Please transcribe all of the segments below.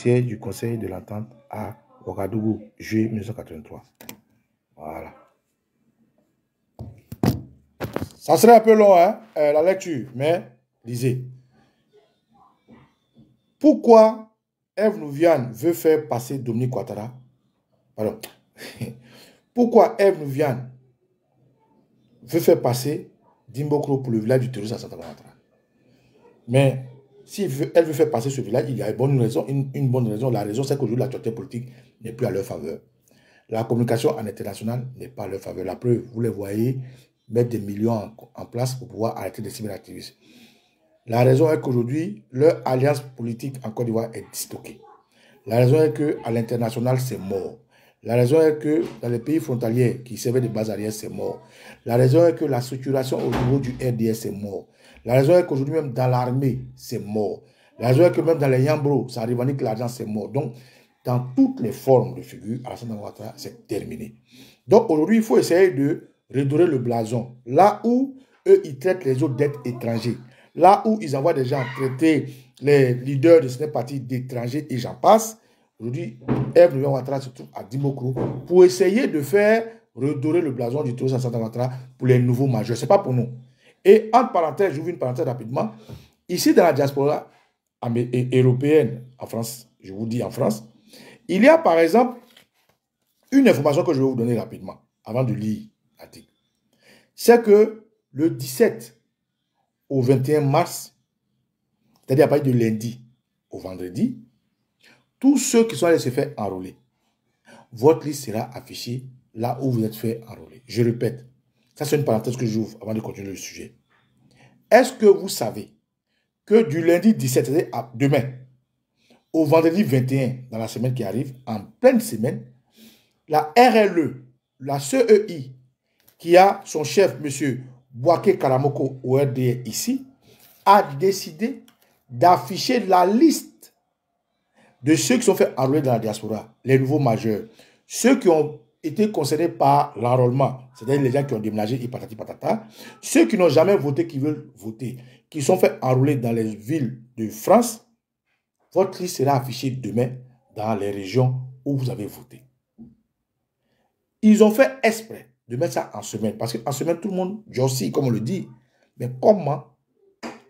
siège du Conseil de l'Entente à Ouagadougou, juillet 1983. Voilà. Ça serait un peu long, hein, la lecture, mais lisez. Pourquoi Ève Nouviane veut faire passer Dominique Ouattara? Pardon. Pourquoi Ève Nouviane veut faire passer Dimbokro pour le village du terrorisme à Santa Ouattara? Mais si elle veut faire passer ce village, il y a une bonne raison. Une bonne raison. La raison, c'est qu'aujourd'hui, l'actualité politique n'est plus à leur faveur. La communication en international n'est pas à leur faveur. La preuve, vous les voyez mettre des millions en place pour pouvoir arrêter des cyberactivistes. La raison est qu'aujourd'hui, leur alliance politique en Côte d'Ivoire est distoquée. La raison est qu'à l'international, c'est mort. La raison est que dans les pays frontaliers qui servaient de base arrière, c'est mort. La raison est que la structuration au niveau du RDS, c'est mort. La raison est qu'aujourd'hui, même dans l'armée, c'est mort. La raison est que même dans les Yambro, ça revendique l'argent, c'est mort. Donc, dans toutes les formes de figure, Alassane Ouattara, c'est terminé. Donc, aujourd'hui, il faut essayer de redorer le blason. Là où eux, ils traitent les autres d'êtres étrangers. Là où ils envoient des gens traiter les leaders de ces partis d'étrangers et j'en passe. Aujourd'hui, Ève Nouviane se trouve à Dimbokro pour essayer de faire redorer le blason du terrorisme Alassane Ouattara pour les nouveaux majeurs. Ce n'est pas pour nous. Et entre parenthèses, j'ouvre une parenthèse rapidement. Ici, dans la diaspora européenne, en France, je vous dis en France, il y a par exemple une information que je vais vous donner rapidement avant de lire l'article. C'est que le 17 au 21 mars, c'est-à-dire à partir de lundi au vendredi, tous ceux qui sont allés se faire enrôler, votre liste sera affichée là où vous êtes fait enrôler. Je répète, ça c'est une parenthèse que j'ouvre avant de continuer le sujet. Est-ce que vous savez que du lundi 17, c'est-à-dire à demain, au vendredi 21, dans la semaine qui arrive, en pleine semaine, la RLE, la CEI, qui a son chef, M. Bouaké Karamoko, au RDA ici, a décidé d'afficher la liste de ceux qui sont fait enrôler dans la diaspora, les nouveaux majeurs, ceux qui ont été concernés par l'enrôlement, c'est-à-dire les gens qui ont déménagé et patati patata, ceux qui n'ont jamais voté, qui veulent voter, qui sont fait enrôler dans les villes de France, votre liste sera affichée demain dans les régions où vous avez voté. Ils ont fait exprès de mettre ça en semaine, parce qu'en semaine, tout le monde jossit, comme on le dit. Mais comment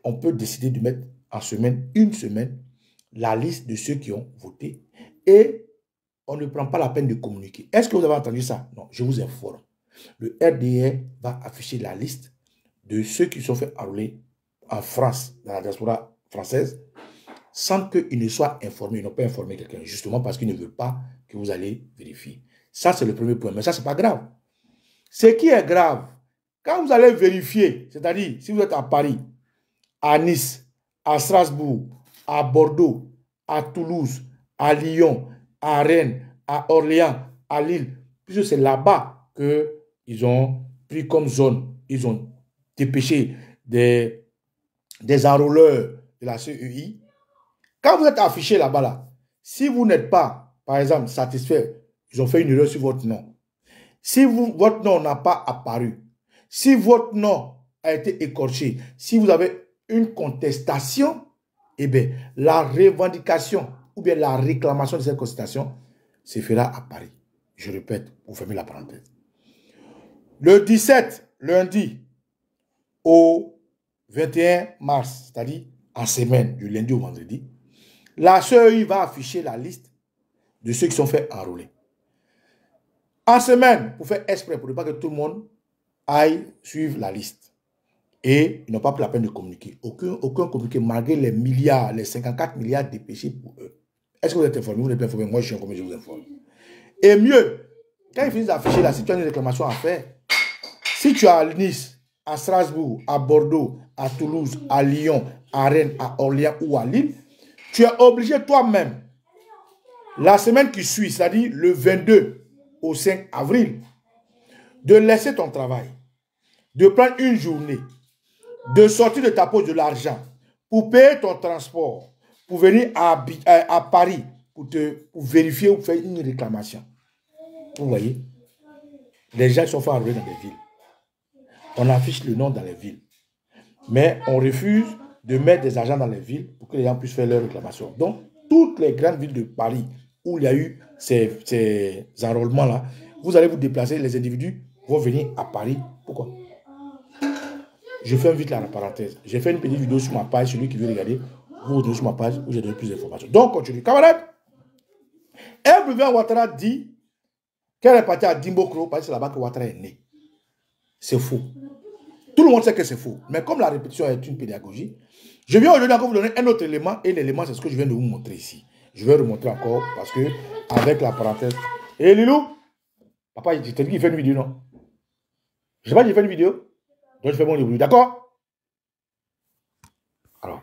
on peut décider de mettre en semaine, une semaine, la liste de ceux qui ont voté et on ne prend pas la peine de communiquer? Est-ce que vous avez entendu ça? Non, je vous informe. Le RDA va afficher la liste de ceux qui sont fait enrôler en France, dans la diaspora française, sans qu'ils ne soient informés. Ils n'ont pas informé quelqu'un, justement parce qu'ils ne veulent pas que vous allez vérifier. Ça, c'est le premier point. Mais ça, ce n'est pas grave. Ce qui est grave, quand vous allez vérifier, c'est-à-dire si vous êtes à Paris, à Nice, à Strasbourg, à Bordeaux, à Toulouse, à Lyon, à Rennes, à Orléans, à Lille, puisque c'est là-bas qu'ils ont pris comme zone, ils ont dépêché des enrôleurs de la CEI. Quand vous êtes affiché là-bas, là, si vous n'êtes pas, par exemple, satisfait, ils ont fait une erreur sur votre nom. Si votre nom n'a pas apparu, si votre nom a été écorché, si vous avez une contestation, eh bien, la revendication ou bien la réclamation de cette contestation se fera à Paris. Je répète, pour fermer la parenthèse. Le 17, lundi, au 21 mars, c'est-à-dire en semaine, du lundi au vendredi, la CEI va afficher la liste de ceux qui sont fait enrôler. En semaine, pour faire exprès, pour ne pas que tout le monde aille suivre la liste. Et ils n'ont pas pris la peine de communiquer. Aucun communiqué, malgré les milliards, les 54 milliards dépêchés pour eux. Est-ce que vous êtes informés? Vous n'êtes pas informés? Moi, je suis informé, je vous informe. Et mieux, quand ils finissent d'afficher là, si tu as une réclamation à faire, si tu es à Nice, à Strasbourg, à Bordeaux, à Toulouse, à Lyon, à Rennes, à Orléans ou à Lille, tu es obligé toi-même, la semaine qui suit, c'est-à-dire le 22 au 5 avril, de laisser ton travail, de prendre une journée, de sortir de ta poche de l'argent pour payer ton transport, pour venir à Paris, pour vérifier ou faire une réclamation. Vous voyez, les gens sont fait enrôler dans des villes. On affiche le nom dans les villes. Mais on refuse de mettre des agents dans les villes pour que les gens puissent faire leur réclamation. Donc, toutes les grandes villes de Paris où il y a eu ces enrôlements-là, vous allez vous déplacer, les individus vont venir à Paris. Pourquoi? Je fais vite la parenthèse. J'ai fait une petite vidéo sur ma page, celui qui veut regarder, vous retrouvez sur ma page où j'ai donné plus d'informations. Donc, continue. Camarade, Herve Viviane Ouattara dit qu'elle est partie à Dimbokro parce que c'est là-bas que Ouattara est né. C'est faux. Tout le monde sait que c'est faux. Mais comme la répétition est une pédagogie, je viens aujourd'hui encore vous donner un autre élément. Et l'élément, c'est ce que je viens de vous montrer ici. Je vais remontrer encore parce que, avec la parenthèse. Et Lilou, papa, je t'ai dit qu'il fait une vidéo, non? Je sais pas, j'ai fait une vidéo. Donc, je fais mon vidéo. D'accord? Alors,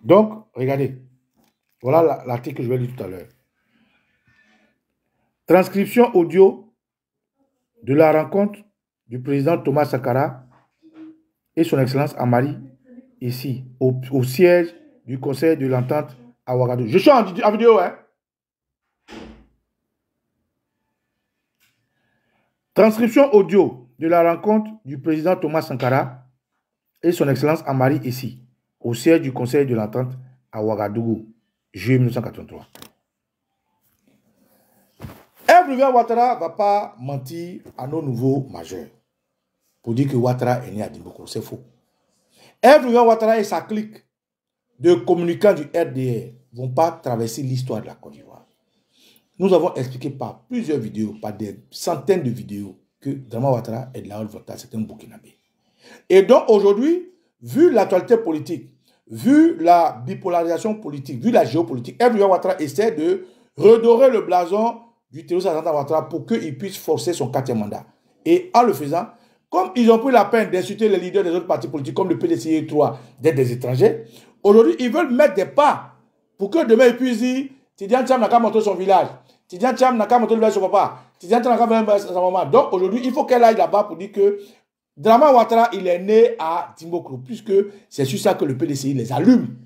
donc, regardez. Voilà l'article que je vais lire tout à l'heure. Transcription audio de la rencontre du président Thomas Sankara et son excellence Amari, ici, au siège du Conseil de l'Entente à Ouagadougou. Je suis en vidéo, hein. Transcription audio de la rencontre du président Thomas Sankara et son excellence Amari, ici, au siège du Conseil de l'Entente à Ouagadougou, juillet 1983. Herve Viviane Ouattara ne va pas mentir à nos nouveaux majeurs pour dire que Ouattara est né à Dimbokro. C'est faux. Herve Viviane Ouattara et sa clique de communicants du RDR ne vont pas traverser l'histoire de la Côte d'Ivoire. Nous avons expliqué par plusieurs vidéos, par des centaines de vidéos, que Dramane Ouattara est de la Haute-Volta, c'est un Burkinabé. Et donc aujourd'hui, vu l'actualité politique, vu la bipolarisation politique, vu la géopolitique, Herve Viviane Ouattara essaie de redorer le blason du terroriste Alassane Ouattara pour qu'il puisse forcer son 4e mandat. Et en le faisant, comme ils ont pris la peine d'insulter les leaders des autres partis politiques, comme le PDCI 3, d'être des étrangers, aujourd'hui, ils veulent mettre des pas pour que demain, ils puissent dire Tidiane Tcham n'a qu'à monter son village, Tidiane Tcham n'a qu'à monter le village de son papa, Tidiane Tcham n'a qu'à faire sa maman. Donc aujourd'hui, il faut qu'elle aille là-bas pour dire que Dramane Ouattara, il est né à Dimbokro, puisque c'est sur ça que le PDCI les allume.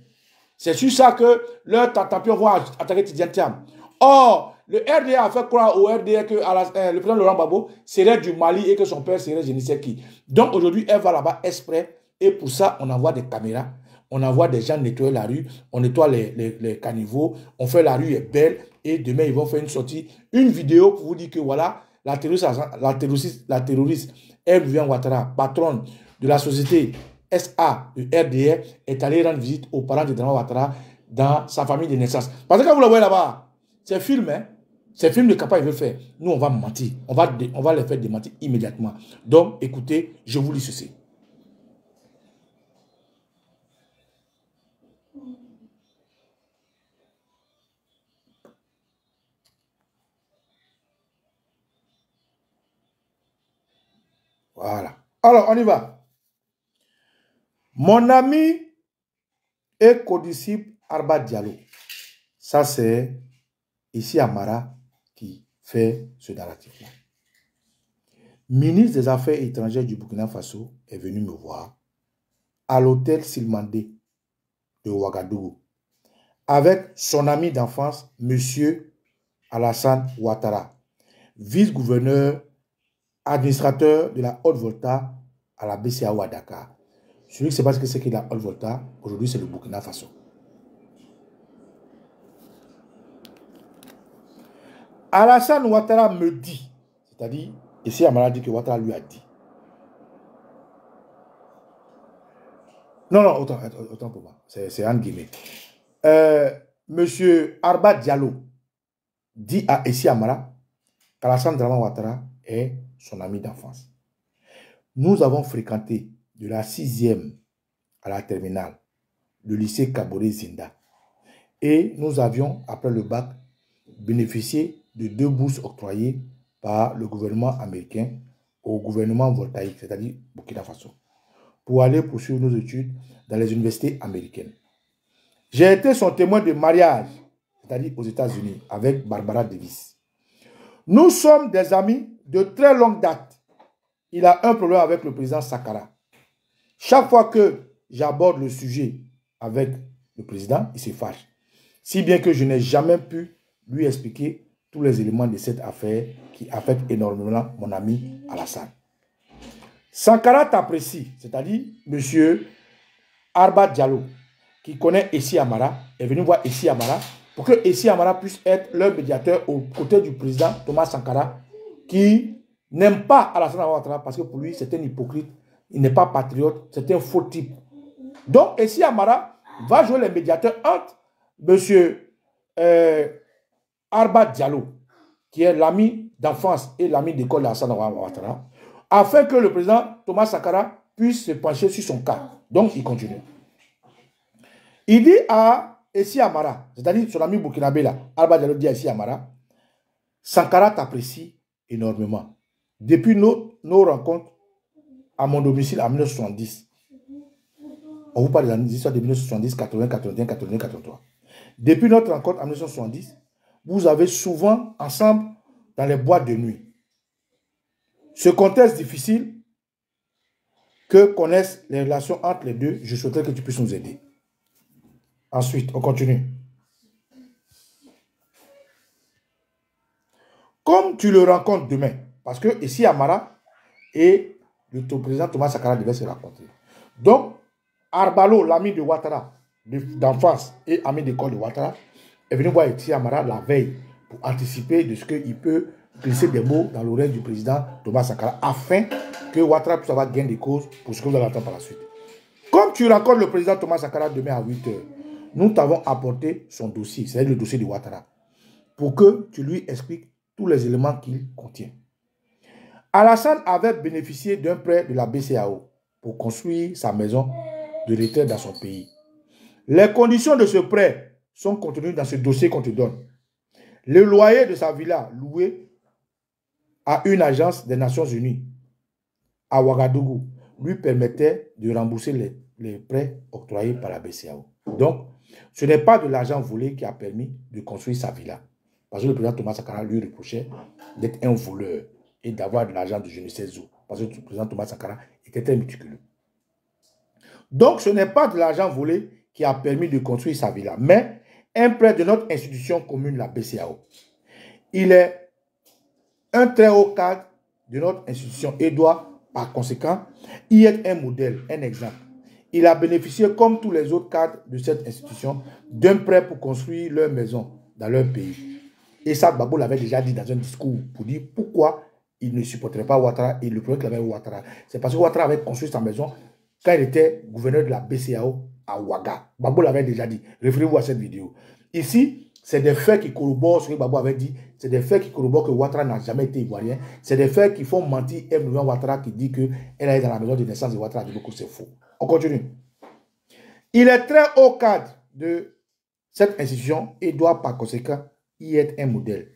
C'est sur ça que leurs tatampions vont attaquer Tidiane Tcham. Or, le RDA a fait croire au RDA que le président Laurent Gbagbo serait du Mali et que son père serait je ne sais qui. Donc aujourd'hui, elle va là-bas exprès et pour ça, on envoie des caméras, on envoie des gens nettoyer la rue, on nettoie les caniveaux, on fait la rue est belle et demain, ils vont faire une sortie, une vidéo pour vous dire que voilà, la terroriste Herve Viviane Ouattara, patronne de la société SA, le RDA, est allée rendre visite aux parents de Dramane Ouattara dans sa famille de naissance. Parce que quand vous la voyez là-bas, c'est film, hein? C'est film de Capa, il veut faire. Nous, on va mentir. On va les faire démentir immédiatement. Donc, écoutez, je vous lis ceci. Voilà. Alors, on y va. Mon ami et codisciple Arba Diallo. Ça, c'est ici Amara qui fait ce narratif-là. Ministre des Affaires étrangères du Burkina Faso est venu me voir à l'hôtel Silmandé de Ouagadougou avec son ami d'enfance, M. Alassane Ouattara, vice-gouverneur, administrateur de la Haute-Volta à la BCAO à Dakar. Celui qui ne sait pas ce que c'est que la Haute-Volta, aujourd'hui c'est le Burkina Faso. Alassane Ouattara me dit, c'est-à-dire, ici Amara dit que Ouattara lui a dit. Non, autant pour moi, c'est entre guillemets. Monsieur Arba Diallo dit à Essi Amara qu'Alassane Dramane Ouattara est son ami d'enfance. Nous avons fréquenté de la 6e à la terminale le lycée Kaboré Zinda. Et nous avions, après le bac, bénéficié de 2 bourses octroyées par le gouvernement américain au gouvernement voltaïque, c'est-à-dire Burkina Faso, pour aller poursuivre nos études dans les universités américaines. J'ai été son témoin de mariage, c'est-à-dire aux États-Unis, avec Barbara Davis. Nous sommes des amis de très longue date. Il a un problème avec le président Sankara. Chaque fois que j'aborde le sujet avec le président, il se fâche. Si bien que je n'ai jamais pu lui expliquer tous les éléments de cette affaire qui affectent énormément mon ami Alassane. Sankara t'apprécie, c'est-à-dire M. Arba Diallo, qui connaît Essi Amara, est venu voir Essi Amara pour que Essi Amara puisse être leur médiateur aux côtés du président Thomas Sankara, qui n'aime pas Alassane Ouattara parce que pour lui, c'est un hypocrite, il n'est pas patriote, c'est un faux type. Donc, Essi Amara va jouer les médiateurs entre M. Arba Diallo, qui est l'ami d'enfance et l'ami d'école d'Alassane Ouattara, afin que le président Thomas Sankara puisse se pencher sur son cas. Donc, il continue. Il dit à Essi Amara, c'est-à-dire son ami burkinabé là, Arba Diallo dit à Essi Amara, Sankara t'apprécie énormément. Depuis nos rencontres à mon domicile en 1970, on vous parle des histoires de 1970, 80, 81, 82, 83. Depuis notre rencontre en 1970, vous avez souvent ensemble dans les boîtes de nuit. Ce contexte difficile que connaissent les relations entre les deux, je souhaiterais que tu puisses nous aider. Ensuite, on continue. Comme tu le rencontres demain, parce que ici Amara et le président Thomas Sankara devaient se rencontrer. Donc, Arbalo, l'ami de Ouattara, d'enfance et ami d'école de Ouattara, est venu voir Essi Amara la veille pour anticiper de ce qu'il peut glisser des mots dans l'oreille du président Thomas Sankara afin que Ouattara puisse avoir gain de cause pour ce que vous allez entendre par la suite. Comme tu rencontres le président Thomas Sankara demain à 8 h, nous t'avons apporté son dossier, c'est-à-dire le dossier de Ouattara, pour que tu lui expliques tous les éléments qu'il contient. Alassane avait bénéficié d'un prêt de la BCAO pour construire sa maison de retraite dans son pays. Les conditions de ce prêt sont contenues dans ce dossier qu'on te donne. Le loyer de sa villa loué à une agence des Nations Unies à Ouagadougou lui permettait de rembourser les prêts octroyés par la BCAO. Donc, ce n'est pas de l'argent volé qui a permis de construire sa villa. Parce que le président Thomas Sankara lui reprochait d'être un voleur et d'avoir de l'argent de je ne sais où. Parce que le président Thomas Sankara était très méticuleux. Donc, ce n'est pas de l'argent volé qui a permis de construire sa villa, mais un prêt de notre institution commune, la BCAO. Il est un très haut cadre de notre institution et doit, par conséquent, y être un modèle, un exemple. Il a bénéficié, comme tous les autres cadres de cette institution, d'un prêt pour construire leur maison dans leur pays. Et ça, Gbagbo l'avait déjà dit dans un discours pour dire pourquoi il ne supporterait pas Ouattara et le problème qu'il avait avec Ouattara. C'est parce que Ouattara avait construit sa maison quand il était gouverneur de la BCAO à Ouaga. Gbagbo l'avait déjà dit. Référez-vous à cette vidéo. Ici, c'est des faits qui corroborent ce que Gbagbo avait dit. C'est des faits qui corroborent que Ouattara n'a jamais été ivoirien. C'est des faits qui font mentir Eve Ouattara qui dit qu'elle est dans la maison de naissance de Ouattara. C'est faux. On continue. Il est très haut cadre de cette institution et doit par conséquent y être un modèle.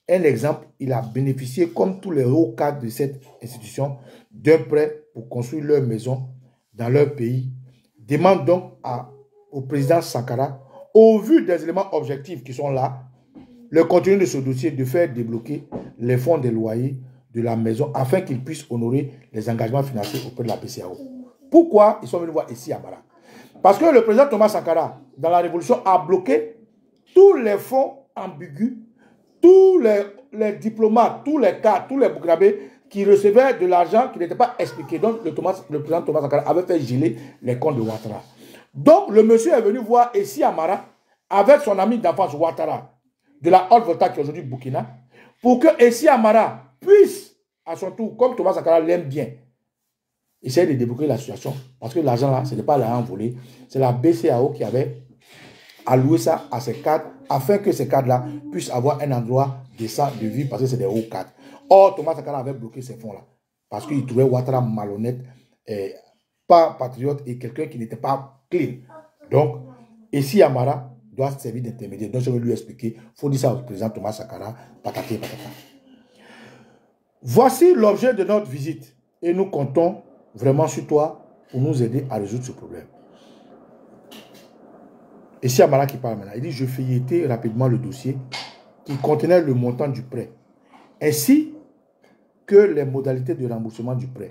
Un exemple, il a bénéficié, comme tous les hauts cadres de cette institution, d'un prêt pour construire leur maison dans leur pays. Demande donc au président Sankara, au vu des éléments objectifs qui sont là, le contenu de ce dossier de faire débloquer les fonds des loyers de la maison afin qu'ils puissent honorer les engagements financiers auprès de la BCAO. Pourquoi ils sont venus voir Essi Amara? Parce que le président Thomas Sankara, dans la révolution, a bloqué tous les fonds ambigus, tous les diplomates, tous les cadres, tous les burkinabés qui recevaient de l'argent qui n'était pas expliqué. Donc, le président Thomas Sankara avait fait geler les comptes de Ouattara. Donc, le monsieur est venu voir Essi Amara avec son ami d'enfance Ouattara de la Haute-Volta qui est aujourd'hui Burkina pour que Essi Amara puisse, à son tour, comme Thomas Sankara l'aime bien, essayer de débloquer la situation. Parce que l'argent là, ce n'est pas l'argent volé, c'est la BCAO qui avait alloué ça à ces cadres afin que ces cadres-là puissent avoir un endroit décent de vie parce que c'est des hauts cadres. Or, Thomas Sankara avait bloqué ces fonds-là parce qu'il trouvait Ouattara malhonnête, pas patriote et quelqu'un qui n'était pas clean. Donc, Essi Amara doit servir d'intermédiaire. Donc, je vais lui expliquer. Il faut dire ça au président Thomas Sankara, patati patata. Voici l'objet de notre visite et nous comptons vraiment sur toi pour nous aider à résoudre ce problème. Essi Amara qui parle maintenant. Il dit, je feuilletai rapidement le dossier qui contenait le montant du prêt, ainsi que les modalités de remboursement du prêt.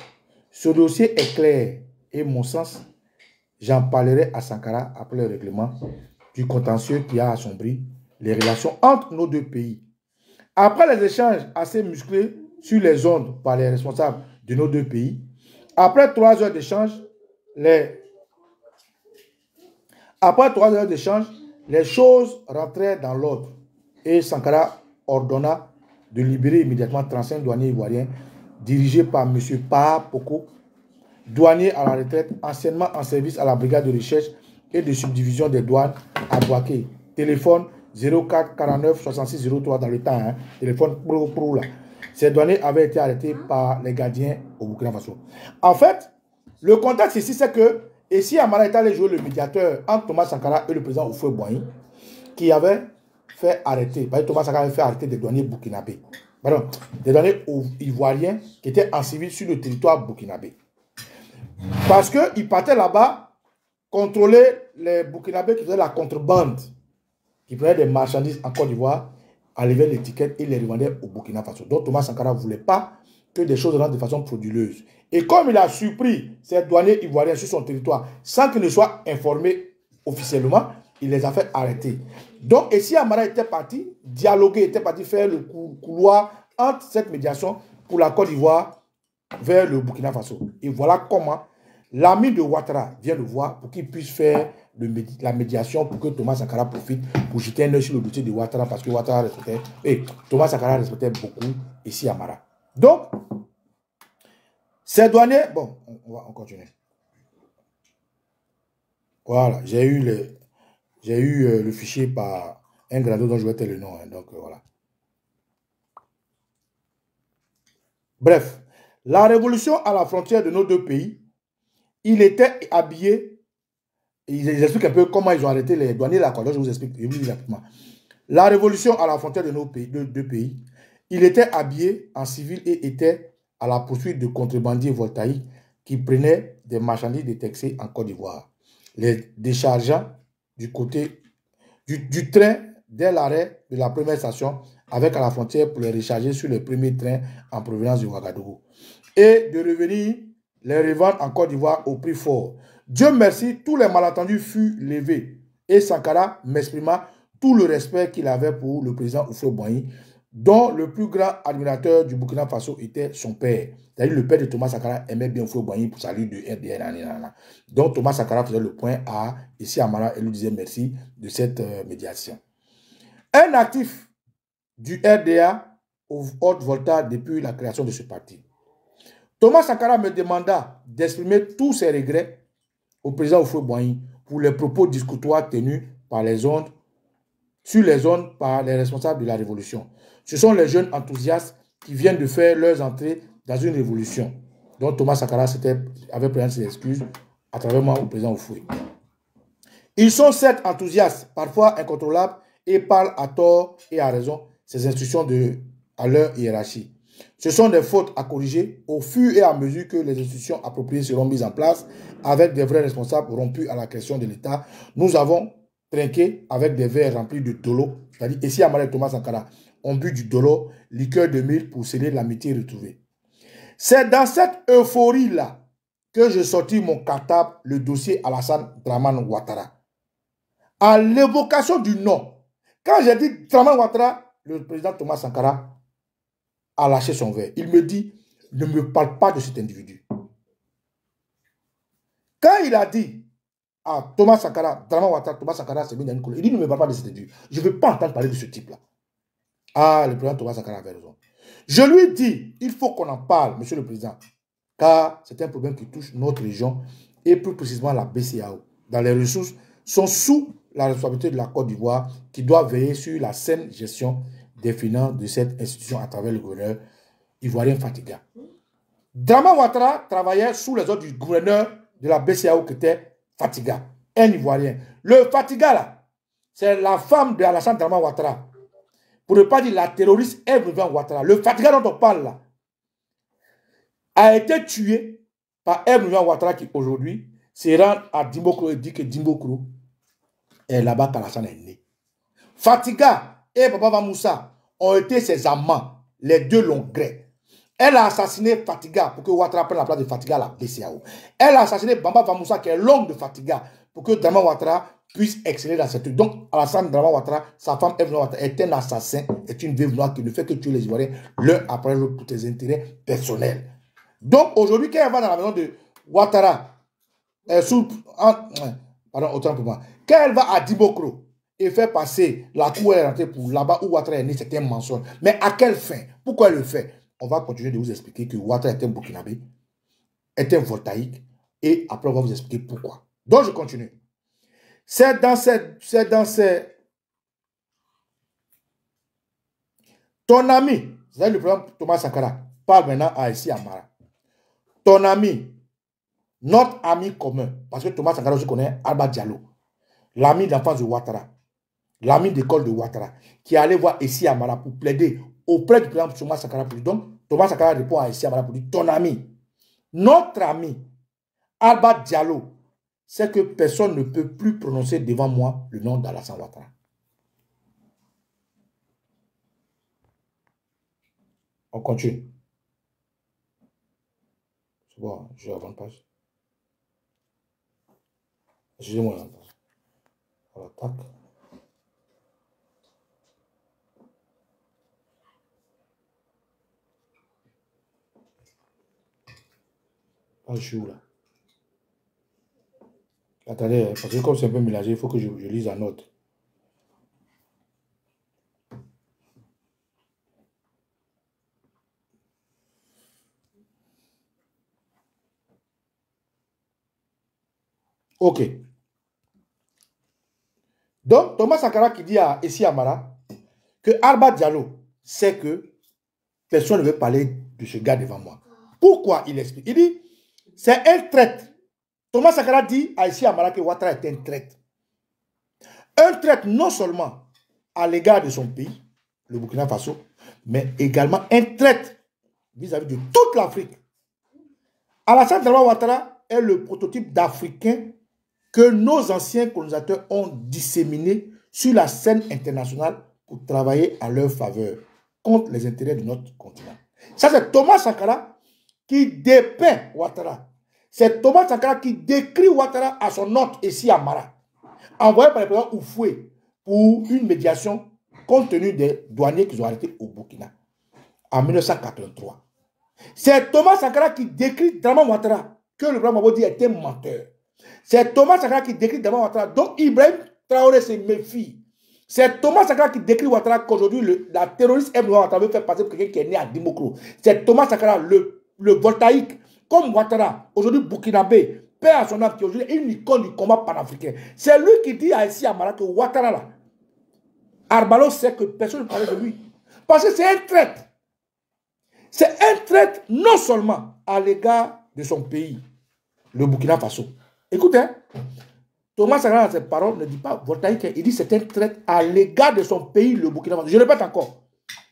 Ce dossier est clair et, mon sens, j'en parlerai à Sankara après le règlement du contentieux qui a assombri les relations entre nos deux pays. Après les échanges assez musclés sur les ondes par les responsables de nos deux pays, après 3 heures d'échange, les choses rentraient dans l'ordre et Sankara ordonna de libérer immédiatement 35 douaniers ivoiriens dirigés par M. Paha Poko, douanier à la retraite, anciennement en service à la brigade de recherche et de subdivision des douanes à Boaké. Téléphone 04 49 66 03 dans le temps, hein. Téléphone pro là. Ces douaniers avaient été arrêtés par les gardiens au Burkina Faso. En fait, le contexte ici, c'est que Essi Amara est allé jouer le médiateur entre Thomas Sankara et le président Houphouët-Boigny, qui avait fait arrêter, Thomas Sankara avait fait arrêter des douaniers burkinabés. Pardon, des douaniers ivoiriens qui étaient en civil sur le territoire burkinabé. Parce qu'ils partaient là-bas contrôler les burkinabés qui faisaient la contrebande, qui prenaient des marchandises en Côte d'Ivoire, enlevaient l'étiquette et les revendaient au Burkina Faso. Donc Thomas Sankara ne voulait pas que des choses rentrent de façon frauduleuse. Et comme il a surpris ces douaniers ivoiriens sur son territoire sans qu'ils ne soient informés officiellement, il les a fait arrêter. Donc Essi Amara était parti dialoguer, était parti faire le couloir entre cette médiation pour la Côte d'Ivoire vers le Burkina Faso. Et voilà comment l'ami de Ouattara vient le voir pour qu'il puisse faire la médiation pour que Thomas Sankara profite pour jeter un œil sur le dossier de Ouattara parce que Ouattara respectait, et Thomas Sankara respectait beaucoup Essi Amara. Donc, ces douaniers, bon, on continue. Voilà, j'ai eu le fichier par un grado dont je vais te le nom, hein, donc voilà. Bref, la révolution à la frontière de nos deux pays, il était habillé. Ils expliquent un peu comment ils ont arrêté les douaniers là. Donc je vous explique rapidement. La révolution à la frontière de nos pays, deux pays, il était habillé en civil et était à la poursuite de contrebandiers voltaïques qui prenaient des marchandises détectées en Côte d'Ivoire, les déchargeant du côté du train dès l'arrêt de la première station avec à la frontière pour les recharger sur les premiers trains en provenance de Ouagadougou et de revenir les revendre en Côte d'Ivoire au prix fort. Dieu merci, tous les malentendus furent levés et Sankara m'exprima tout le respect qu'il avait pour le président Houphouët-Boigny, dont le plus grand admirateur du Burkina Faso était son père. C'est-à-dire le père de Thomas Sankara aimait bien Houphouët-Boigny pour sa lutte de RDR. Donc Thomas Sankara faisait le point à Essi Amara et lui disait merci de cette médiation. Un actif du RDA au Haute-Volta depuis la création de ce parti. Thomas Sankara me demanda d'exprimer tous ses regrets au président Houphouët-Boigny pour les propos discutoires tenus par les ondes, sur les ondes par les responsables de la révolution. Ce sont les jeunes enthousiastes qui viennent de faire leurs entrées dans une révolution. Donc Thomas Sankara avait présenté ses excuses à travers moi au président Houphouët. Ils sont certes enthousiastes, parfois incontrôlables, et parlent à tort et à raison ces instructions à leur hiérarchie. Ce sont des fautes à corriger au fur et à mesure que les institutions appropriées seront mises en place avec des vrais responsables rompus à la question de l'État. Nous avons trinqué avec des verres remplis de dolo, c'est-à-dire Essi Amara et Thomas Sankara ont bu du dolo, liqueur de mille pour sceller l'amitié retrouvée. C'est dans cette euphorie-là que je sortis mon cartable, le dossier Alassane Dramane Ouattara. À l'évocation du nom, quand j'ai dit Dramane Ouattara, le président Thomas Sankara a lâché son verre. Il me dit, ne me parle pas de cet individu. Quand il a dit à Thomas Sankara, Dramane Ouattara, Thomas Sankara, c'est bien Nicolas, il dit, ne me parle pas de cet individu. Je ne veux pas entendre parler de ce type-là. Ah, le président Thomas Sankara avait raison. Je lui dis, il faut qu'on en parle, monsieur le président, car c'est un problème qui touche notre région et plus précisément la BCEAO. Dans les ressources sont sous la responsabilité de la Côte d'Ivoire qui doit veiller sur la saine gestion des finances de cette institution à travers le gouverneur ivoirien Fatiga. Dramane Ouattara travaillait sous les ordres du gouverneur de la BCEAO qui était Fatiga, un Ivoirien. Le Fatiga, là, c'est la femme de Alassane Dramane Ouattara. Pour ne pas dire la terroriste Ève Ouattara. Le Fatiga dont on parle là a été tué par Ève Ouattara qui aujourd'hui se rend à Dimbokro et dit que Dimbokro est là-bas qu'Alassane est né. Fatiga et Baba Vamoussa ont été ses amants. Les deux l'ont gré. Elle a assassiné Fatiga pour que Ouattara prenne la place de Fatiga à la BCEAO. Elle a assassiné Bamba Vamoussa qui est l'oncle de Fatiga pour que Dramane Ouattara puisse exceller dans cette truc. Donc, Alassane Dramane Ouattara, sa femme Ève Ouattara est un assassin, est une veuve noire qui ne fait que tuer les Ivoiriens l'un après l'autre pour ses intérêts personnels. Donc, aujourd'hui, quand elle va dans la maison de Ouattara, autant pour moi, quand elle va à Dimbokro et faire passer la cour est rentrée pour là-bas où Ouattara est né, c'est un mensonge. Mais à quelle fin? Pourquoi elle le fait? On va continuer de vous expliquer que Ouattara est un Burkinabé, est un voltaïque, et après on va vous expliquer pourquoi. Donc je continue. C'est dans ces... Ton ami, c'est le président Thomas Sankara, parle maintenant à Essi Amara. Ton ami, notre ami commun, parce que Thomas Sankara aussi connaît Alba Diallo, l'ami d'enfance de Ouattara, l'ami d'école de Ouattara, qui est allé voir Essi Amara pour plaider auprès du président Thomas Sankara. Donc, Thomas Sankara répond à Essi Amara pour dire, ton ami, notre ami, Alba Diallo, c'est que personne ne peut plus prononcer devant moi le nom d'Alassane Ouattara. On continue. C'est bon, je avance pas. Excusez-moi. Voilà, tac. Ah, je suis où là? Attendez, parce que comme c'est un peu mélangé, il faut que je lise la note. Ok. Donc, Thomas Sankara qui dit à Essi Amara que Alba Diallo sait que personne ne veut parler de ce gars devant moi. Pourquoi il explique? Il dit, c'est un traître. Thomas Sankara dit à Essi Amara que Ouattara est un traître. Un traître non seulement à l'égard de son pays, le Burkina Faso, mais également un traître vis-à-vis de toute l'Afrique. Alassane Ouattara est le prototype d'Africain que nos anciens colonisateurs ont disséminé sur la scène internationale pour travailler à leur faveur contre les intérêts de notre continent. Ça, c'est Thomas Sankara qui dépeint Ouattara. C'est Thomas Sankara qui décrit Ouattara à son hôte Essi Amara, envoyé par le président Oufoué pour une médiation compte tenu des douaniers qu'ils ont arrêtés au Burkina en 1983. C'est Thomas Sankara qui décrit Draman Ouattara que le président Mabo dit était menteur. C'est Thomas Sankara qui décrit Draman Ouattara dont Ibrahim Traoré se méfie. C'est Thomas Sankara qui décrit Ouattara qu'aujourd'hui la terroriste M. Ouattara veut faire passer pour quelqu'un qui est né à Dimokro. C'est Thomas Sankara, le voltaïque, comme Ouattara, aujourd'hui Burkinabé, père à son âme, qui aujourd'hui est une icône du combat panafricain. C'est lui qui dit à Essi Amara que Ouattara là, Arbalo sait que personne ne parlait de lui. Parce que c'est un traître. C'est un traître non seulement à l'égard de son pays, le Burkina Faso. Écoutez, Thomas Sankara dans ses paroles ne dit pas voltaïque, il dit c'est un traître à l'égard de son pays, le Burkina Faso. Je répète encore.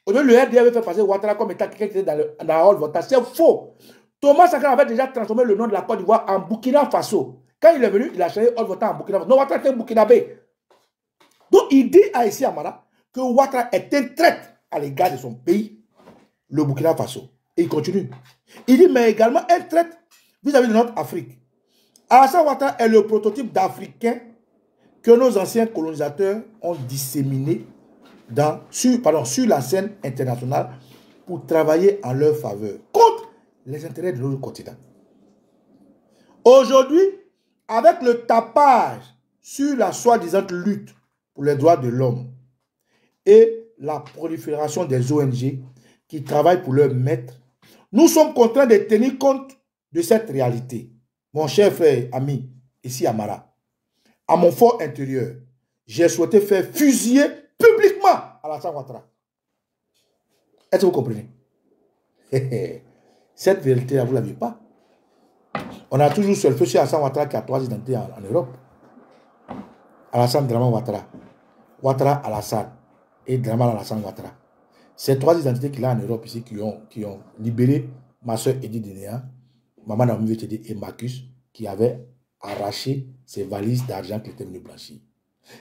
Aujourd'hui, le RDA avait fait passer Ouattara comme étant quelqu'un qui était dans la hall Volta. C'est faux. Thomas Sankara avait déjà transformé le nom de la Côte d'Ivoire en Burkina Faso. Quand il est venu, il a changé hall Volta en Burkina Faso. Non, Ouattara était un Burkinabé. Donc, il dit à Essi Amara que Ouattara est un traître à l'égard de son pays, le Burkina Faso. Et il continue. Il dit, mais également un traître vis-à-vis de notre Afrique. Alassane Ouattara est le prototype d'Africain que nos anciens colonisateurs ont disséminé sur la scène internationale pour travailler en leur faveur contre les intérêts de notre continent. Aujourd'hui, avec le tapage sur la soi-disant lutte pour les droits de l'homme et la prolifération des ONG qui travaillent pour leur maître, nous sommes contraints de tenir compte de cette réalité. Mon cher frère, ami, Essi Amara, à mon fort intérieur, j'ai souhaité faire fusiller publiquement Alassane Ouattara. Est-ce que vous comprenez? Cette vérité-là, vous ne l'aviez pas. On a toujours sur le feu sur Alassane Ouattara qui a 3 identités en Europe. Alassane Draman Ouattara, Ouattara Alassane et Draman Alassane Ouattara. Ces 3 identités qu'il a en Europe ici qui ont libéré ma soeur Edith Dénéa, maman Naomi Vétédé et Marcus qui avaient arraché ses valises d'argent qui étaient venues blanchir.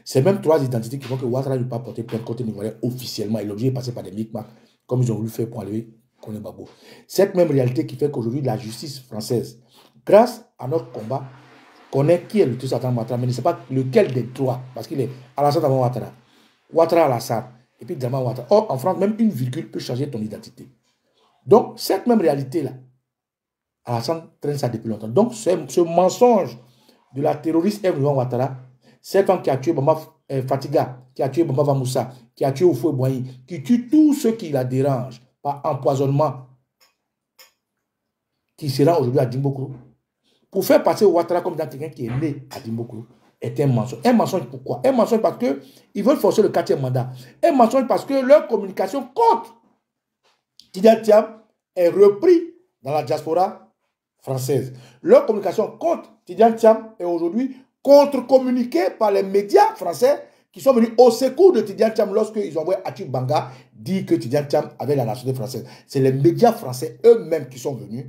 C'est même 3 identités qui font que Ouattara ne peut pas porter plainte contre Ivoirien officiellement. Il est obligé de passer par des micmacs comme ils ont voulu faire pour enlever Kone Babo. Cette même réalité qui fait qu'aujourd'hui la justice française, grâce à notre combat, connaît qui est le tueur Alassane Ouattara, mais ne sait pas lequel des 3, parce qu'il est Alassane Draman Ouattara, Ouattara Alassane, et puis Draman Ouattara. Or, en France, même une virgule peut changer ton identité. Donc, cette même réalité-là, Alassane traîne ça depuis longtemps. Donc, ce mensonge de la terroriste M. Ouattara, cette femme qui a tué Maman Fatiga, qui a tué Bamba Moussa, qui a tué Oufoué Boigny, qui tue tous ceux qui la dérangent par empoisonnement, qui se rend aujourd'hui à Dimbokro, pour faire passer Ouattara comme quelqu'un qui est né à Dimbokro, est un mensonge. Un mensonge pourquoi? Un mensonge parce qu'ils veulent forcer le 4e mandat. Un mensonge parce que leur communication compte. Tidjane Thiam est repris dans la diaspora française. Leur communication contre Tidjane Thiam est aujourd'hui contre-communiquée par les médias français qui sont venus au secours de Tidjane Thiam lorsqu'ils ont envoyé Atib Banga dire que Tidjane Thiam avait la nationalité française. C'est les médias français eux-mêmes qui sont venus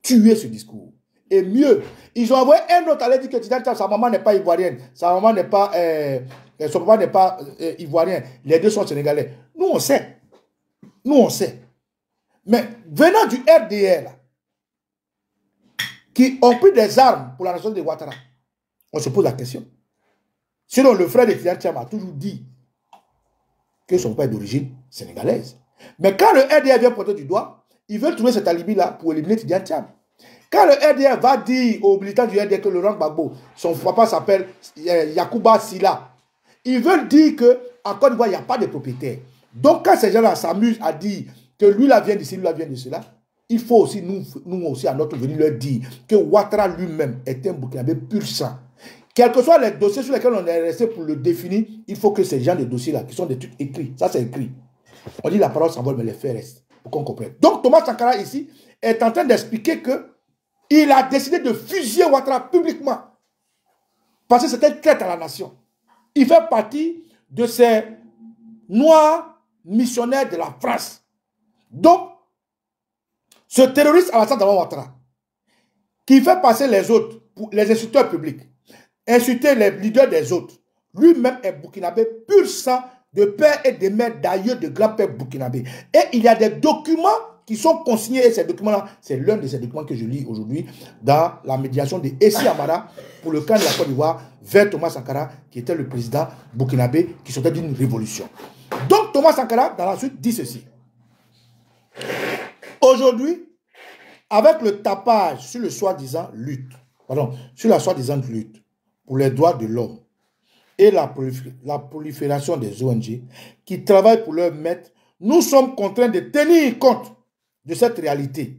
tuer ce discours. Et mieux, ils ont envoyé un autre à aller dire que Tidjane Thiam, sa maman n'est pas ivoirienne, sa maman n'est pas, son papa n'est pas ivoirien, les deux sont sénégalais. Nous on sait. Nous on sait. Mais venant du RDR, là, qui ont pris des armes pour la nation de Ouattara, on se pose la question. Sinon, le frère de Tidjane Thiam a toujours dit que son père est d'origine sénégalaise. Mais quand le RDR vient pointer du doigt, ils veulent trouver cet alibi-là pour éliminer Tidjane Thiam. Quand le RDR va dire aux militants du RDR que Laurent Gbagbo, son papa s'appelle Yacouba Silla, ils veulent dire qu'en Côte d'Ivoire, il n'y a pas de propriétaire. Donc, quand ces gens-là s'amusent à dire que lui là vient d'ici, lui là vient de cela, il faut aussi, nous aussi, à notre venir leur dire que Ouattara lui-même est un Burkinabé pur sang. Quels que soient les dossiers sur lesquels on est resté pour le définir, il faut que ces gens de dossiers-là, qui sont des trucs écrits, ça c'est écrit. On dit la parole s'envole, mais les faits restent, pour qu'on comprenne. Donc Thomas Sankara ici est en train d'expliquer qu'il a décidé de fusiller Ouattara publiquement. Parce que c'était un traître à la nation. Il fait partie de ces noirs missionnaires de la France. Donc, ce terroriste Alassane Ouattara, qui fait passer les autres, pour les insulteurs publics, insulter les leaders des autres, lui-même est burkinabé pur sang de père et de mère, d'ailleurs de grand-père burkinabé. Et il y a des documents qui sont consignés, et ces documents-là, c'est l'un de ces documents que je lis aujourd'hui dans la médiation de Essi Amara pour le camp de la Côte d'Ivoire vers Thomas Sankara, qui était le président burkinabé qui sortait d'une révolution. Donc Thomas Sankara, dans la suite, dit ceci. Aujourd'hui, avec le tapage sur le soi-disant lutte, sur la soi-disant lutte pour les droits de l'homme et la prolifération des ONG qui travaillent pour leur maître, nous sommes contraints de tenir compte de cette réalité.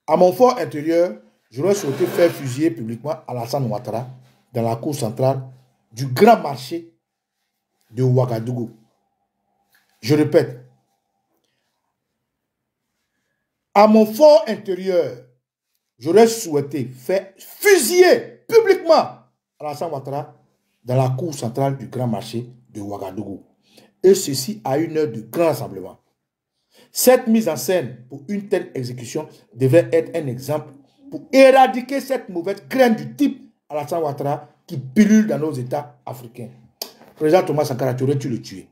À mon fort intérieur, j'aurais souhaité faire fusiller publiquement Alassane Ouattara dans la cour centrale du grand marché de Ouagadougou. Je répète, à mon fort intérieur, j'aurais souhaité faire fusiller publiquement Alassane Ouattara dans la cour centrale du grand marché de Ouagadougou. Et ceci à une heure de grand rassemblement. Cette mise en scène pour une telle exécution devait être un exemple pour éradiquer cette mauvaise graine du type Alassane Ouattara qui pilule dans nos États africains. Président Thomas Sankara, tu aurais dû le tuer.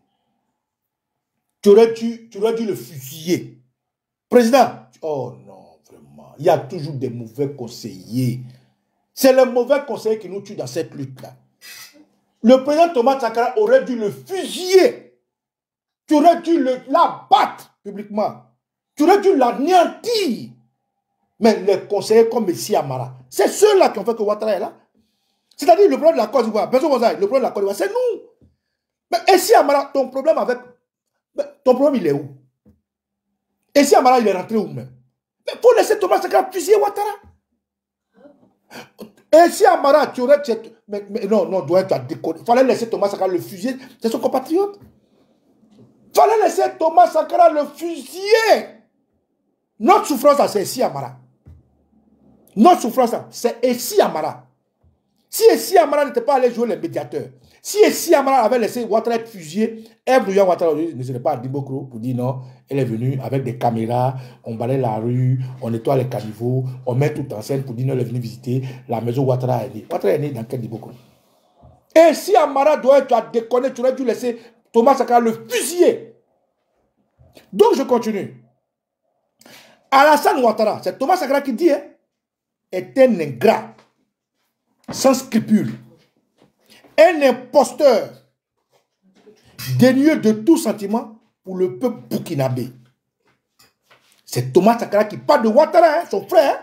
Tu aurais dû le fusiller. Président, oh non, vraiment, il y a toujours des mauvais conseillers. C'est les mauvais conseillers qui nous tuent dans cette lutte-là. Le président Thomas Sankara aurait dû le fusiller. Tu aurais dû l'abattre publiquement. Tu aurais dû l'anéantir. Mais les conseillers comme Essi Amara, c'est ceux-là qui ont fait que Ouattara est là. C'est-à-dire le problème de la Côte d'Ivoire, le problème de la Côte d'Ivoire, c'est nous. Mais Essi Amara, ton problème il est où? Essi Amara, il est rentré où même? Mais il faut laisser Thomas Sankara fusiller Ouattara. Essi Amara, tu aurais... Mais non, doit être à déconner. Il fallait laisser Thomas Sankara le fusiller. C'est son compatriote. Il fallait laisser Thomas Sankara le fusiller. Notre souffrance, c'est Essi Amara. Notre souffrance, c'est Essi Amara. Si Essi Amara n'était pas allé jouer les médiateurs, si Essi Amara avait laissé Ouattara être fusillé, Ebrouya Ouattara ne serait pas à Dimbokro pour dire non, elle est venue avec des caméras, on balaye la rue, on nettoie les caniveaux, on met tout en scène pour dire non, elle est venue visiter la maison où Ouattara est né. Ouattara est né dans quel Dimbokro? Et Essi Amara doit être à déconner, tu aurais dû laisser Thomas Sankara le fusiller. Donc je continue. Alassane Ouattara, c'est Thomas Sankara qui dit, est un ingrat, sans scrupules, un imposteur, dénué de tout sentiment pour le peuple burkinabé. C'est Thomas Sankara qui parle de Ouattara, son frère.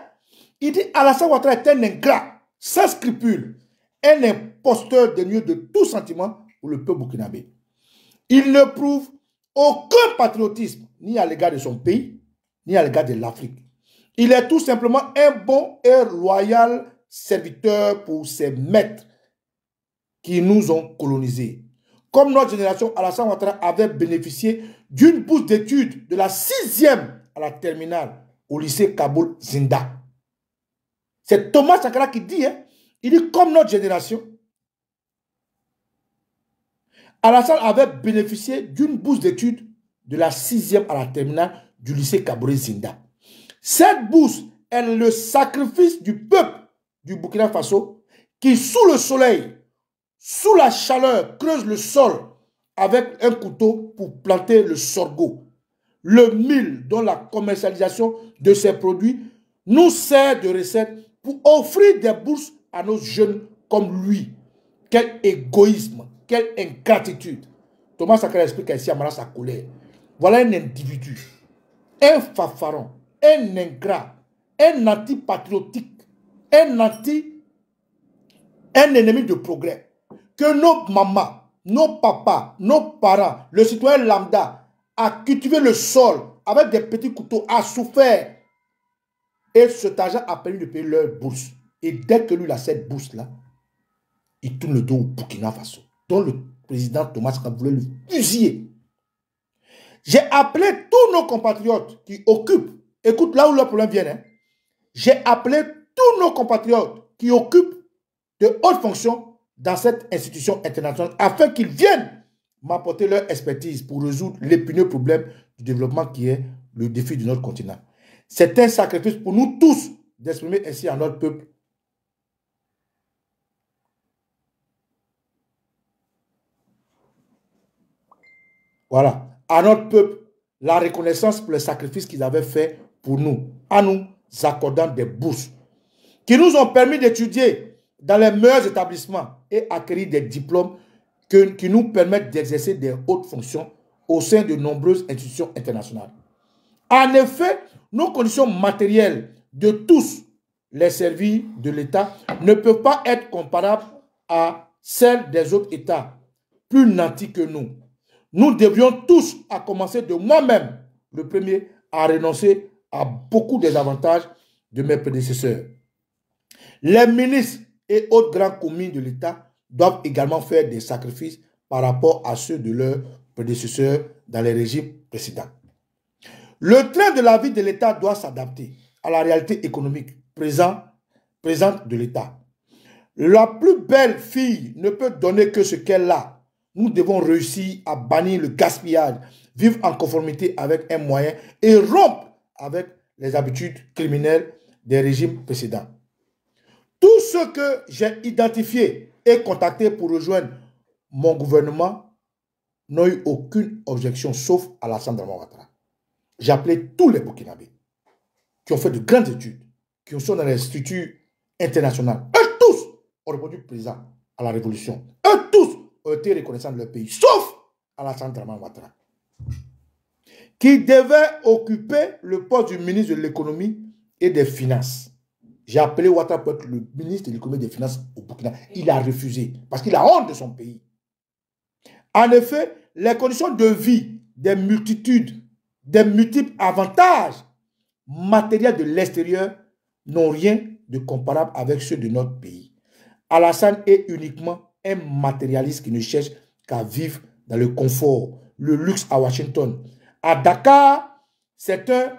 Il dit Alassane Ouattara est un ingrat, sans scrupules, un imposteur dénué de tout sentiment pour le peuple burkinabé. Il ne prouve aucun patriotisme, ni à l'égard de son pays, ni à l'égard de l'Afrique. Il est tout simplement un bon et loyal serviteur pour ses maîtres qui nous ont colonisés. Comme notre génération, Alassane Ouattara avait bénéficié d'une bourse d'études de la 6e à la terminale au lycée Kaboul Zinda. C'est Thomas Sankara qui dit, hein, il dit comme notre génération, Alassane avait bénéficié d'une bourse d'études de la 6e à la terminale du lycée Kaboul Zinda. Cette bourse est le sacrifice du peuple du Burkina Faso qui, sous le soleil, sous la chaleur, creuse le sol avec un couteau pour planter le sorgho. Le mil dont la commercialisation de ces produits nous sert de recette pour offrir des bourses à nos jeunes comme lui. Quel égoïsme, quelle ingratitude. Thomas Sankara explique ici à sa colère. Voilà un individu, un fanfaron, un ingrat, un antipatriotique, un ennemi de progrès. Que nos mamans, nos papas, nos parents, le citoyen lambda a cultivé le sol avec des petits couteaux, a souffert. Et cet argent a permis de payer leur bourse. Et dès que lui il a cette bourse-là, il tourne le dos au Burkina Faso, dont le président Thomas Sankara voulait le fusiller. J'ai appelé tous nos compatriotes qui occupent, écoute là où le problème vient, hein, j'ai appelé tous nos compatriotes qui occupent de hautes fonctions dans cette institution internationale afin qu'ils viennent m'apporter leur expertise pour résoudre l'épineux problème du développement qui est le défi de notre continent. C'est un sacrifice pour nous tous d'exprimer ainsi à notre peuple voilà, à notre peuple, la reconnaissance pour le sacrifice qu'ils avaient fait pour nous, en nous accordant des bourses, qui nous ont permis d'étudier dans les meilleurs établissements et acquérir des diplômes qui nous permettent d'exercer des hautes fonctions au sein de nombreuses institutions internationales. En effet, nos conditions matérielles de tous les services de l'État ne peuvent pas être comparables à celles des autres États plus nantis que nous. Nous devrions tous, à commencer de moi-même, le premier, à renoncer à beaucoup des avantages de mes prédécesseurs. Les ministres et autres grands commis de l'État doivent également faire des sacrifices par rapport à ceux de leurs prédécesseurs dans les régimes précédents. Le train de la vie de l'État doit s'adapter à la réalité économique présente de l'État. La plus belle fille ne peut donner que ce qu'elle a. Nous devons réussir à bannir le gaspillage, vivre en conformité avec un moyen et rompre avec les habitudes criminelles des régimes précédents. Tous ceux que j'ai identifiés et contactés pour rejoindre mon gouvernement n'ont eu aucune objection sauf Alassane Ouattara. J'ai appelé tous les Burkinabés qui ont fait de grandes études, qui sont dans les structures internationales. Eux tous ont répondu présent à la révolution. Eux tous ont été reconnaissants de leur pays, sauf Alassane Ouattara, qui devait occuper le poste du ministre de l'économie et des finances. J'ai appelé Ouattara pour être le ministre de l'économie et des finances au Burkina. Il a refusé parce qu'il a honte de son pays. En effet, les conditions de vie des multiples avantages matériels de l'extérieur n'ont rien de comparable avec ceux de notre pays. Alassane est uniquement un matérialiste qui ne cherche qu'à vivre dans le confort, le luxe à Washington. À Dakar, c'est un...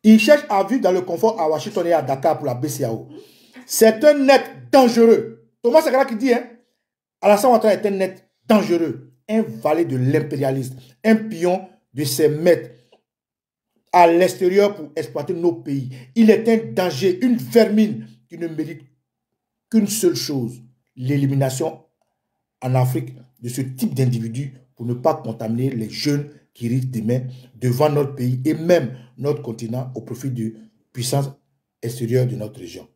Il cherche à vivre dans le confort à Washington et à Dakar pour la BCAO. C'est un net dangereux. Thomas Sankara qui dit, hein, Alassane Ouattara est un net dangereux, un valet de l'impérialisme, un pion de ses maîtres à l'extérieur pour exploiter nos pays. Il est un danger, une vermine qui ne mérite qu'une seule chose, l'élimination en Afrique de ce type d'individu pour ne pas contaminer les jeunes qui risquent demain devant notre pays et même notre continent au profit de puissances extérieures de notre région.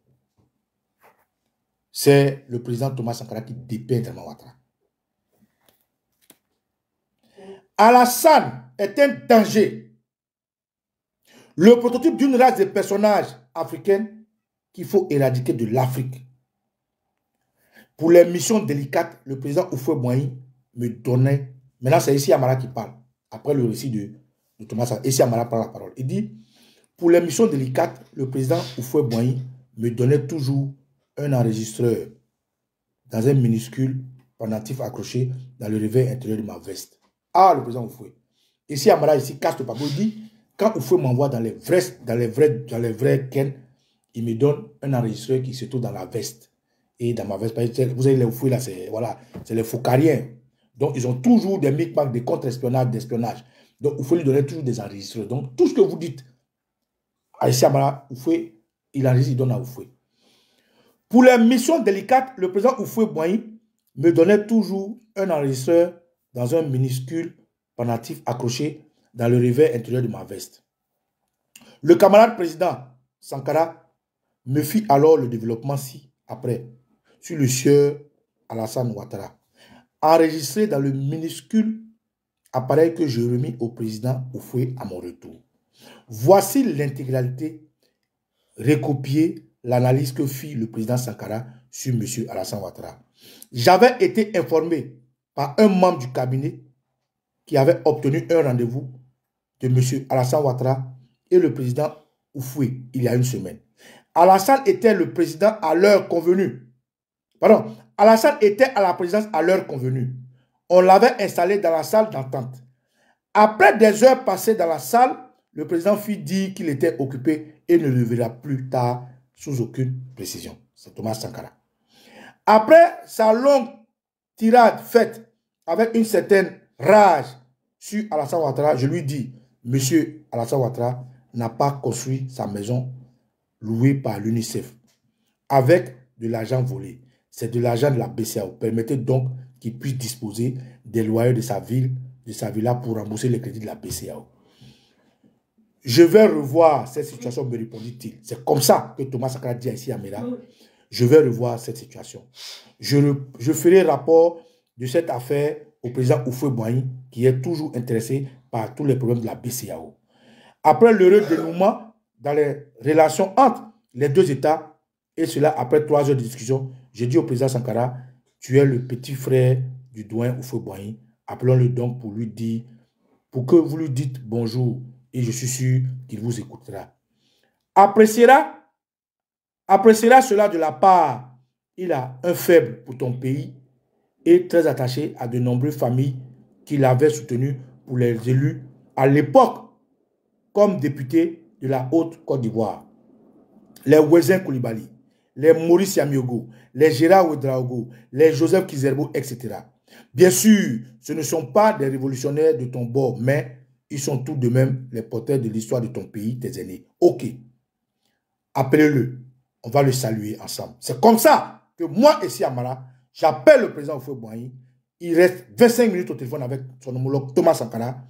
C'est le président Thomas Sankara qui dépeint Alassane Ouattara. Alassane est un danger. Le prototype d'une race de personnages africains qu'il faut éradiquer de l'Afrique. Pour les missions délicates, le président Houphouët-Boigny me donnait... Maintenant, c'est Essi Amara qui parle. Après le récit de Thomas Sankara, Essi Amara prend la parole. Il dit, pour les missions délicates, le président Houphouët-Boigny me donnait toujours un enregistreur dans un minuscule pendentif accroché dans le réveil intérieur de ma veste. Ah, le président Houphouët. Essi Amara ici casse le papier. Il dit, quand Houphouët m'envoie dans les vrais ken, il me donne un enregistreur qui se trouve dans la veste. Et dans ma veste, vous avez les Houphouët là, c'est voilà, les foucariens. Donc, ils ont toujours des micmacs, des contre-espionnage, d'espionnage. Donc, Houphouët lui donnait toujours des enregistreurs. Donc, tout ce que vous dites à Essi Amara, Houphouët, il enregistre, il donne à Houphouët. Pour les missions délicates, le président Houphouët-Boigny me donnait toujours un enregistreur dans un minuscule pendentif accroché dans le réveil intérieur de ma veste. Le camarade président Sankara me fit alors le développement ci-après sur le sieur Alassane Ouattara, enregistré dans le minuscule appareil que je remis au président Houphouët à mon retour. Voici l'intégralité recopiée, l'analyse que fit le président Sankara sur M. Alassane Ouattara. J'avais été informé par un membre du cabinet qui avait obtenu un rendez-vous de M. Alassane Ouattara et le président Houphouët il y a une semaine. Alassane était le président à l'heure convenue. Pardon, Alassane était à la présidence à l'heure convenue. On l'avait installé dans la salle d'entente. Après des heures passées dans la salle, le président fit dire qu'il était occupé et ne le verra plus tard sous aucune précision. C'est Thomas Sankara. Après sa longue tirade faite avec une certaine rage sur Alassane Ouattara, je lui dis, monsieur Alassane Ouattara n'a pas construit sa maison louée par l'UNICEF avec de l'argent volé. C'est de l'argent de la BCAO. Permettez donc qu'il puisse disposer des loyers de sa villa pour rembourser les crédits de la BCAO. Je vais revoir cette situation, me répondit-il. C'est comme ça que Thomas Sankara dit ici à Mera. Je vais revoir cette situation. Je ferai rapport de cette affaire au président Houphouët-Boigny qui est toujours intéressé par tous les problèmes de la BCAO. Après l'heureux dénouement dans les relations entre les deux États, et cela après 3 heures de discussion, j'ai dit au président Sankara, tu es le petit frère du doyen Houphouët-Boigny, appelons-le donc pour lui dire, pour que vous lui dites bonjour, et je suis sûr qu'il vous écoutera. Appréciera cela de la part. Il a un faible pour ton pays et très attaché à de nombreuses familles qu'il avait soutenues pour les élus à l'époque comme député de la Haute-Côte d'Ivoire. Les Ouezin Koulibaly, les Maurice Yamiogo, les Gérard Ouedraogo, les Joseph Kizerbo, etc. Bien sûr, ce ne sont pas des révolutionnaires de ton bord, mais ils sont tout de même les porteurs de l'histoire de ton pays, tes aînés. Ok, appelez-le, on va le saluer ensemble. C'est comme ça que moi, Essi Amara, j'appelle le président Houphouët-Boigny. Il reste 25 minutes au téléphone avec son homologue Thomas Sankara,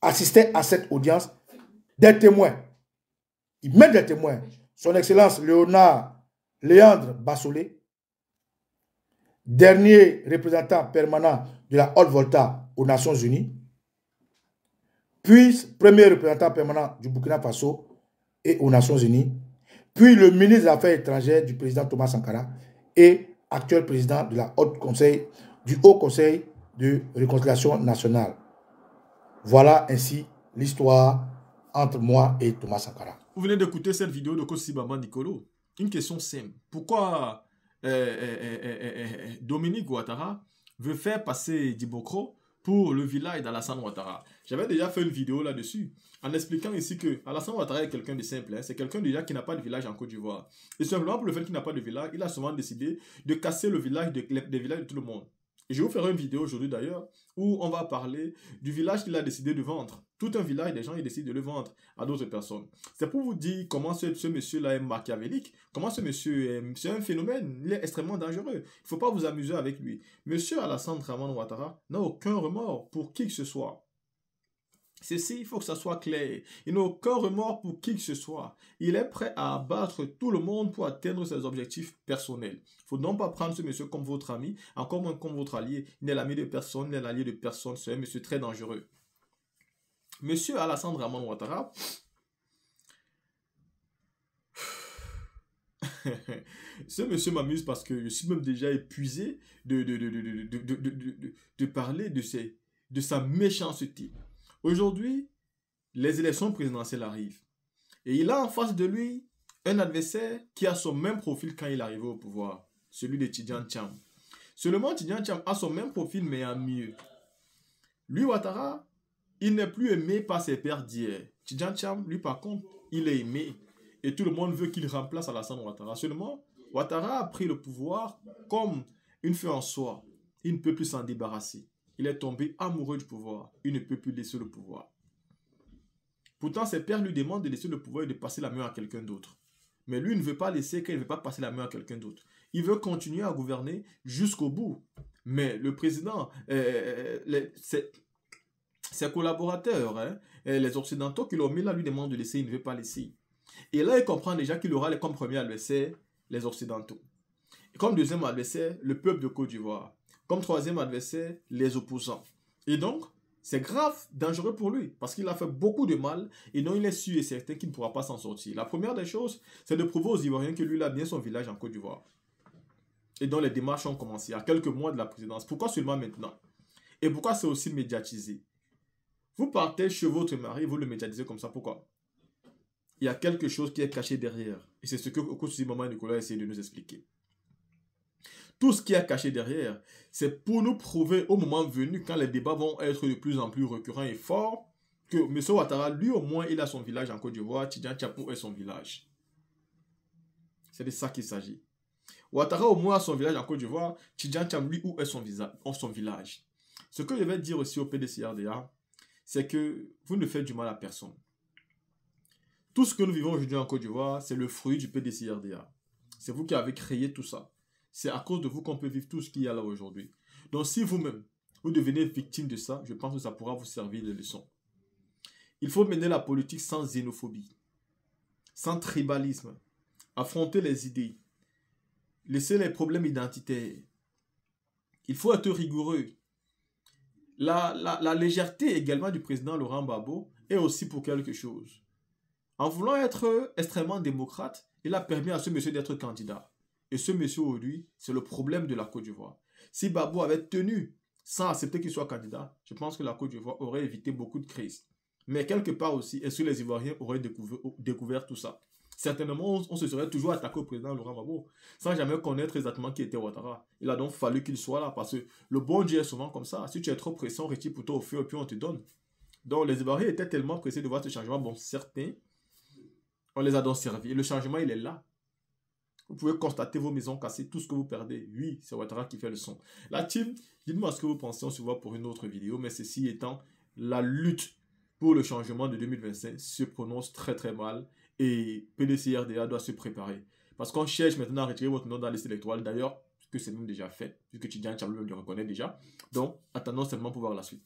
assistait à cette audience des témoins. Il met des témoins. Son Excellence Léandre Bassolé, dernier représentant permanent de la Haute-Volta aux Nations Unies, puis premier représentant permanent du Burkina Faso et aux Nations Unies, puis le ministre des Affaires étrangères du président Thomas Sankara et actuel président de la du Haut Conseil de réconciliation nationale. Voilà ainsi l'histoire entre moi et Thomas Sankara. Vous venez d'écouter cette vidéo de Kossi Bamba Nicolo. Une question simple. Pourquoi Dominique Ouattara veut faire passer Dibokro pour le village d'Alassane Ouattara? J'avais déjà fait une vidéo là-dessus en expliquant ici que Alassane Ouattara est quelqu'un de simple. Hein. C'est quelqu'un déjà qui n'a pas de village en Côte d'Ivoire. Et simplement pour le fait qu'il n'a pas de village, il a souvent décidé de casser le village des villages de tout le monde. Et je vous ferai une vidéo aujourd'hui d'ailleurs où on va parler du village qu'il a décidé de vendre. Tout un village, des gens, ils décident de le vendre à d'autres personnes. C'est pour vous dire comment ce monsieur-là est machiavélique, comment ce monsieur c'est un phénomène, il est extrêmement dangereux. Il ne faut pas vous amuser avec lui. Monsieur Alassane Dramane Ouattara n'a aucun remords pour qui que ce soit. Ceci, il faut que ça soit clair. Il n'a aucun remords pour qui que ce soit. Il est prêt à abattre tout le monde pour atteindre ses objectifs personnels. Il ne faut donc pas prendre ce monsieur comme votre ami, encore moins comme votre allié. Il n'est l'ami de personne, il n'est l'allié de personne. C'est un monsieur très dangereux. Monsieur Alassane Dramane Ouattara, Ce monsieur m'amuse parce que je suis même déjà épuisé de parler de sa méchanceté. Aujourd'hui, les élections présidentielles arrivent. Et il a en face de lui un adversaire qui a son même profil quand il est arrivé au pouvoir, celui de Tidjane Thiam. Seulement, Tidjane Thiam a son même profil, mais en mieux. Lui, Ouattara, il n'est plus aimé par ses pairs d'hier. Tidjane Thiam, lui, par contre, il est aimé. Et tout le monde veut qu'il remplace Alassane Ouattara. Seulement, Ouattara a pris le pouvoir comme une fin en soi. Il ne peut plus s'en débarrasser. Il est tombé amoureux du pouvoir. Il ne peut plus laisser le pouvoir. Pourtant, ses pairs lui demandent de laisser le pouvoir et de passer la main à quelqu'un d'autre. Mais lui ne veut pas laisser, qu'il ne veut pas passer la main à quelqu'un d'autre. Il veut continuer à gouverner jusqu'au bout. Mais le président, ses collaborateurs, les Occidentaux qui l'ont mis là, lui demandent de laisser, il ne veut pas laisser. Et là, il comprend déjà qu'il aura comme premier adversaire les Occidentaux. Et comme deuxième adversaire, le peuple de Côte d'Ivoire. Comme troisième adversaire, les opposants. Et donc, c'est grave, dangereux pour lui, parce qu'il a fait beaucoup de mal, et donc il est sûr et certain qu'il ne pourra pas s'en sortir. La première des choses, c'est de prouver aux Ivoiriens que lui, il a bien son village en Côte d'Ivoire. Et donc les démarches ont commencé à quelques mois de la présidence. Pourquoi seulement maintenant? Et pourquoi c'est aussi médiatisé? Vous partez chez votre mari, vous le médiatisez comme ça, pourquoi? Il y a quelque chose qui est caché derrière. Et c'est ce que Maman et Nicolas essaient de nous expliquer. Tout ce qui est caché derrière, c'est pour nous prouver au moment venu, quand les débats vont être de plus en plus récurrents et forts, que M. Ouattara, lui au moins, il a son village en Côte d'Ivoire, Tidjane Thiam est son village. C'est de ça qu'il s'agit. Ouattara au moins a son village en Côte d'Ivoire, Tidjane Thiam, lui, où est son village. Ce que je vais dire aussi au PDCRDA, c'est que vous ne faites du mal à personne. Tout ce que nous vivons aujourd'hui en Côte d'Ivoire, c'est le fruit du PDCRDA. C'est vous qui avez créé tout ça. C'est à cause de vous qu'on peut vivre tout ce qu'il y a là aujourd'hui. Donc si vous-même, vous devenez victime de ça, je pense que ça pourra vous servir de leçon. Il faut mener la politique sans xénophobie, sans tribalisme, affronter les idées, laisser les problèmes identitaires. Il faut être rigoureux. La légèreté également du président Laurent Gbagbo est aussi pour quelque chose. En voulant être extrêmement démocrate, il a permis à ce monsieur d'être candidat. Et ce monsieur aujourd'hui, c'est le problème de la Côte d'Ivoire. Si Gbagbo avait tenu sans accepter qu'il soit candidat, je pense que la Côte d'Ivoire aurait évité beaucoup de crises. Mais quelque part aussi, est-ce que les Ivoiriens auraient découvert tout ça? Certainement, on se serait toujours attaqué au président Laurent Gbagbo, sans jamais connaître exactement qui était Ouattara. Il a donc fallu qu'il soit là, parce que le bon Dieu est souvent comme ça. Si tu es trop pressé, on retire plutôt au feu et puis on te donne. Donc les Ivoiriens étaient tellement pressés de voir ce changement. Bon, certains, on les a donc servis. Et le changement, il est là. Vous pouvez constater vos maisons cassées, tout ce que vous perdez. Oui, c'est Ouattara qui fait le son. La team, dites-moi ce que vous pensez, on se voit pour une autre vidéo. Mais ceci étant, la lutte pour le changement de 2025 se prononce très très mal. Et PDCRDA doit se préparer. Parce qu'on cherche maintenant à retirer votre nom dans la liste électorale. D'ailleurs, que c'est même déjà fait, puisque Tidjane Thiam le reconnaît déjà. Donc, attendons seulement pour voir la suite.